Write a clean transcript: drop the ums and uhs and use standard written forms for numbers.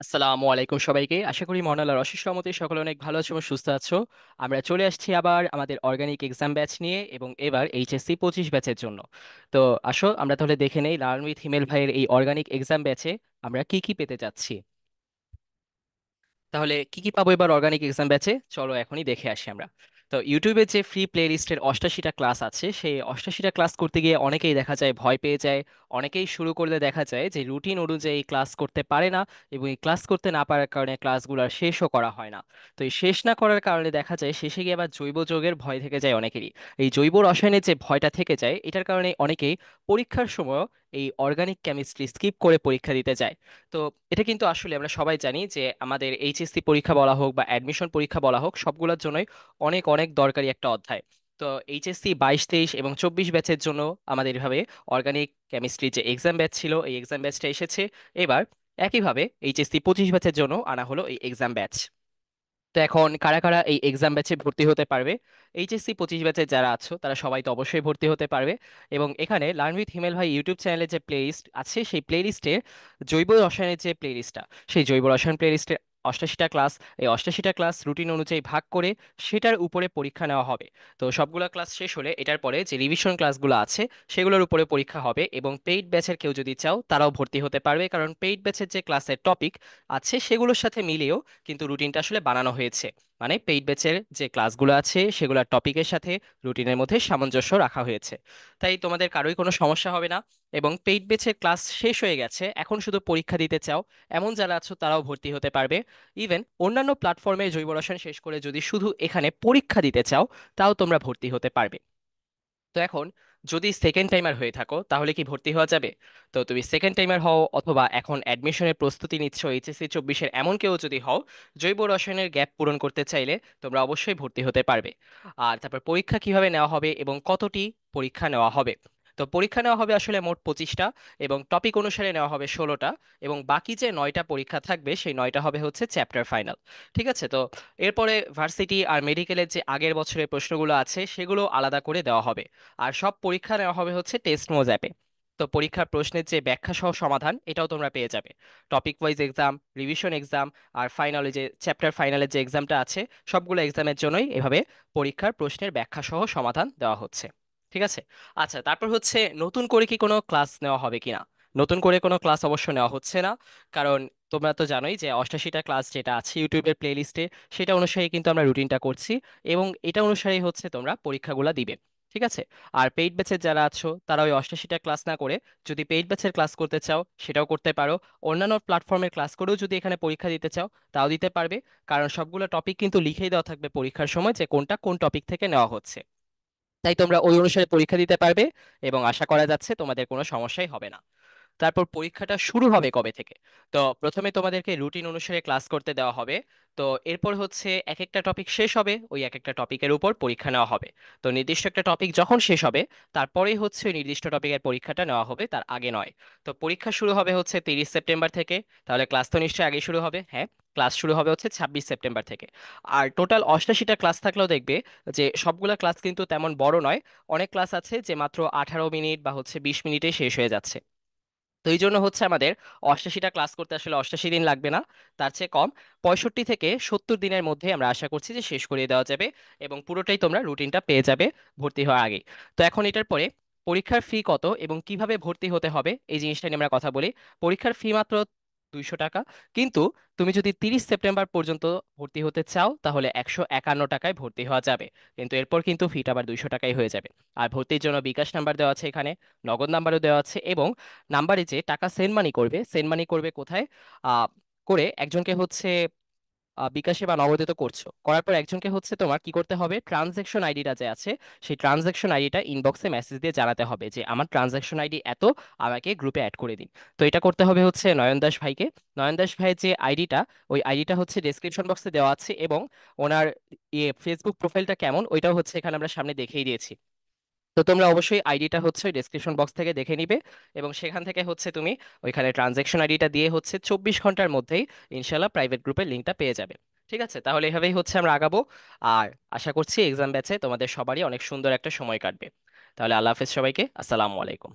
আসসালামু আলাইকুম সবাইকে। আশা করি মহান আল্লাহর অশেষ রহমতে সকলে অনেক ভালো আছো এবং সুস্থ আছো। আমরা চলে আসছি আবার আমাদের অর্গানিক এক্সাম ব্যাচ নিয়ে, এবং এবার এইচএসসি 25 ব্যাচের জন্য। তো আসো আমরা তাহলে দেখে নেই লার্ন উইথ হিমেল ভাইয়ের এই অর্গানিক এক্সাম ব্যাচে আমরা কি কি পেতে যাচ্ছি। তাহলে কি কি পাবো এবার অর্গানিক এক্সাম ব্যাচে, চলো এখনই দেখে আসি আমরা। তো ইউটিউবে যে ফ্রি প্লে লিস্টের 88টা ক্লাস আছে, সেই 88টা ক্লাস করতে গিয়ে অনেকেই দেখা যায় ভয় পেয়ে যায়। অনেকেই শুরু করলে দেখা যায় যে রুটিন অনুযায়ী ক্লাস করতে পারে না, এবং এই ক্লাস করতে না পারার কারণে ক্লাসগুলো আর শেষও করা হয় না। তো এই শেষ না করার কারণে দেখা যায় শেষে গিয়ে আবার জৈব যৌগের ভয় থেকে যায় অনেকেরই। এই জৈব রসায়নের যে ভয়টা থেকে যায়, এটার কারণে অনেকেই পরীক্ষার সময় এই অর্গানিক কেমিস্ট্রি স্কিপ করে পরীক্ষা দিতে যায়। তো এটা কিন্তু আসলে আমরা সবাই জানি যে আমাদের এইচএসসি পরীক্ষা বলা হোক বা অ্যাডমিশন পরীক্ষা বলা হোক, সবগুলোর জন্যই অনেক অনেক দরকারি একটা অধ্যায়। তো এইচএসসি 22, 23 এবং 24 ব্যাচের জন্য আমাদের এভাবে অর্গানিক কেমিস্ট্রি যে এক্সাম ব্যাচ ছিল, এই এক্সাম ব্যাচটা এসেছে। এবার একইভাবে এইচএসসি 25 ব্যাচের জন্য আনা হলো এই এক্সাম ব্যাচ। তো এখন কারা কারা এই এক্সাম ব্যাচে ভর্তি হতে পারবে? এইচএসসি 25 ব্যাচে যারা আছো তারা সবাই তো অবশ্যই ভর্তি হতে পারবে। এবং এখানে লার্ন উইথ হিমেল ভাই ইউটিউব চ্যানেলে যে প্লেলিস্ট আছে, সেই প্লেলিস্টে জৈব রসায়নের যে প্লেলিস্টটা, সেই জৈব রসায়ন প্লেলিস্টে 88টা ক্লাস, এই 88টা ক্লাস রুটিন অনুযায়ী ভাগ করে সেটার উপরে পরীক্ষা নেওয়া হবে। তো সবগুলো ক্লাস শেষ হলে এটার পরে যে রিভিশন ক্লাসগুলো আছে সেগুলোর উপরে পরীক্ষা হবে। এবং পেইড ব্যাচের কেউ যদি চাও তারাও ভর্তি হতে পারবে, কারণ পেইড ব্যাচের যে ক্লাসের টপিক আছে সেগুলোর সাথে মিলিয়েও কিন্তু রুটিনটা আসলে বানানো হয়েছে। মানে পেইড ব্যাচের যে ক্লাসগুলো আছে সেগুলোর টপিকের সাথে রুটিনের মধ্যে সামঞ্জস্য রাখা হয়েছে। তাই তোমাদের কারোই কোনো সমস্যা হবে না। এবং পেইড ব্যাচের ক্লাস শেষ হয়ে গেছে, এখন শুধু পরীক্ষা দিতে চাও এমন যারা আছো তারাও ভর্তি হতে পারবে। ইভেন অন্যান্য প্ল্যাটফর্মে জৈব রসায়ন শেষ করে যদি শুধু এখানে পরীক্ষা দিতে চাও, তাও তোমরা ভর্তি হতে পারবে। তো এখন যদি সেকেন্ড টাইমার হয়ে থাকো তাহলে কি ভর্তি হওয়া যাবে? তো তুমি সেকেন্ড টাইমার হও, অথবা এখন অ্যাডমিশনের প্রস্তুতি নিচ্ছ এইচএসসি 24-এর, এমন কেউ যদি হও, জৈব রসায়নের গ্যাপ পূরণ করতে চাইলে তোমরা অবশ্যই ভর্তি হতে পারবে। আর তারপর পরীক্ষা কিভাবে নেওয়া হবে এবং কতটি পরীক্ষা নেওয়া হবে? তো পরীক্ষা নেওয়া হবে আসলে মোট 25টা, এবং টপিক অনুসারে নেওয়া হবে 16টা। এবং বাকি যে 9টা পরীক্ষা থাকবে সেই 9টা হবে হচ্ছে চ্যাপ্টার ফাইনাল। ঠিক আছে? তো এরপরে ভার্সিটি আর মেডিকেলের যে আগের বছরের প্রশ্নগুলো আছে সেগুলো আলাদা করে দেওয়া হবে। আর সব পরীক্ষা নেওয়া হবে হচ্ছে টেস্ট মোজ অ্যাপে। তো পরীক্ষার প্রশ্নের যে ব্যাখ্যা সহ সমাধান এটাও তোমরা পেয়ে যাবে। Topic wise exam, revision exam, আর ফাইনালে যে চ্যাপ্টার ফাইনালের যে এক্সামটা আছে, সবগুলো এক্সামের জন্যই এভাবে পরীক্ষার প্রশ্নের ব্যাখ্যা সহ সমাধান দেওয়া হচ্ছে। ঠিক আছে? আচ্ছা, তারপর হচ্ছে নতুন করে কি কোনো ক্লাস নেওয়া হবে কিনা? নতুন করে কোনো ক্লাস অবশ্য নেওয়া হচ্ছে না, কারণ তোমরা তো জানোই যে 88টা ক্লাস যেটা আছে ইউটিউবের প্লে লিস্টে, সেটা অনুসারে কিন্তু আমরা রুটিনটা করছি। এবং এটা অনুসারেই হচ্ছে তোমরা পরীক্ষাগুলো দিবে। ঠিক আছে? আর পেইড ব্যাচের যারা আছো তারা ওই 88টা ক্লাস না করে যদি পেইড ব্যাচের ক্লাস করতে চাও সেটাও করতে পারো। অন্যান্য প্ল্যাটফর্মের ক্লাস করেও যদি এখানে পরীক্ষা দিতে চাও তাও দিতে পারবে। কারণ সবগুলো টপিক কিন্তু লিখেই দেওয়া থাকবে পরীক্ষার সময় যে কোনটা কোন টপিক থেকে নেওয়া হচ্ছে। তাই তোমরা ওই অনুসারে পরীক্ষা দিতে পারবে, এবং আশা করা যাচ্ছে তোমাদের কোনো সমস্যাই হবে না। তারপর পরীক্ষাটা শুরু হবে কবে থেকে? তো প্রথমে তোমাদেরকে রুটিন অনুসারে ক্লাস করতে দেওয়া হবে। তো এরপর হচ্ছে এক একটা টপিক শেষ হবে, ওই এক একটা টপিকের উপর পরীক্ষা নেওয়া হবে। তো নির্দিষ্ট একটা টপিক যখন শেষ হবে তারপরেই হচ্ছে ওই নির্দিষ্ট টপিকের পরীক্ষাটা নেওয়া হবে, তার আগে নয়। তো পরীক্ষা শুরু হবে হচ্ছে 30 সেপ্টেম্বর থেকে। তাহলে ক্লাস তো নিশ্চয়ই আগে শুরু হবে, হ্যাঁ। ক্লাস শুরু হবে হচ্ছে 26 সেপ্টেম্বর থেকে। আর টোটাল 88টা ক্লাস থাকলেও দেখবে যে সবগুলা ক্লাস কিন্তু তেমন বড় নয়। অনেক ক্লাস আছে যে মাত্র 18 মিনিট বা হচ্ছে 20 মিনিটে শেষ হয়ে যাচ্ছে। তো এই জন্য হচ্ছে আমাদের 88টা ক্লাস করতে আসলে 88 দিন লাগবে না, তার চেয়ে কম 65 থেকে 70 দিনের মধ্যে আমরা আশা করছি যে শেষ করিয়ে দেওয়া যাবে। এবং পুরোটাই তোমরা রুটিনটা পেয়ে যাবে ভর্তি হওয়ার আগেই। তো এখন এটার পরে পরীক্ষার ফি কত এবং কিভাবে ভর্তি হতে হবে এই জিনিসটা নিয়ে আমরা কথা বলি। পরীক্ষার ফি মাত্র 200 টাকা। কিন্তু তুমি যদি 30 সেপ্টেম্বর পর্যন্ত ভর্তি হতে চাও তাহলে 151 টাকায় ভর্তি হওয়া যাবে। কিন্তু এরপর কিন্তু ফিটা আবার 200 টাকাই হয়ে যাবে। আর ভর্তির জন্য বিকাশ নাম্বার দেওয়া আছে এখানে, নগদ নাম্বারও দেওয়া আছে। এবং নাম্বারে যে টাকা সেন্ড মানি করবে, সেন্ড মানি করবে কোথায়? আহ করে একজনকে হচ্ছে বিকাশে বা নগদে তো করছো, করার পর একজনকে হচ্ছে তোমার কি করতে হবে, ট্রানজ্যাকশন আইডিটা যে আছে সেই ট্রানজ্যাকশন আইডিটা ইনবক্সে মেসেজ দিয়ে জানাতে হবে যে আমার ট্রানজ্যাকশন আইডি এত, আমাকে গ্রুপে অ্যাড করে দিন। তো এটা করতে হবে হচ্ছে নয়ন দাস ভাইকে। নয়ন দাস ভাইয়ের যে আইডিটা, ওই আইডিটা হচ্ছে ডেসক্রিপশন বক্সে দেওয়া আছে। এবং ওনার ফেসবুক প্রোফাইলটা কেমন ওইটাও হচ্ছে এখানে আমরা সামনে দেখিয়ে দিয়েছি। তো তোমরা অবশ্যই আইডিটা হচ্ছে ডেসক্রিপশন বক্স থেকে দেখে নিবে, এবং সেখান থেকে হচ্ছে তুমি ওইখানে ট্রানজ্যাকশন আইডিটা দিয়ে হচ্ছে 24 ঘন্টার মধ্যেই ইনশাল্লাহ প্রাইভেট গ্রুপের লিঙ্কটা পেয়ে যাবে। ঠিক আছে? তাহলে এভাবেই হচ্ছে আমরা আগাবো। আর আশা করছি এক্সাম ব্যাচে তোমাদের সবারই অনেক সুন্দর একটা সময় কাটবে। তাহলে আল্লাহ হাফেজ সবাইকে, আসসালামু আলাইকুম।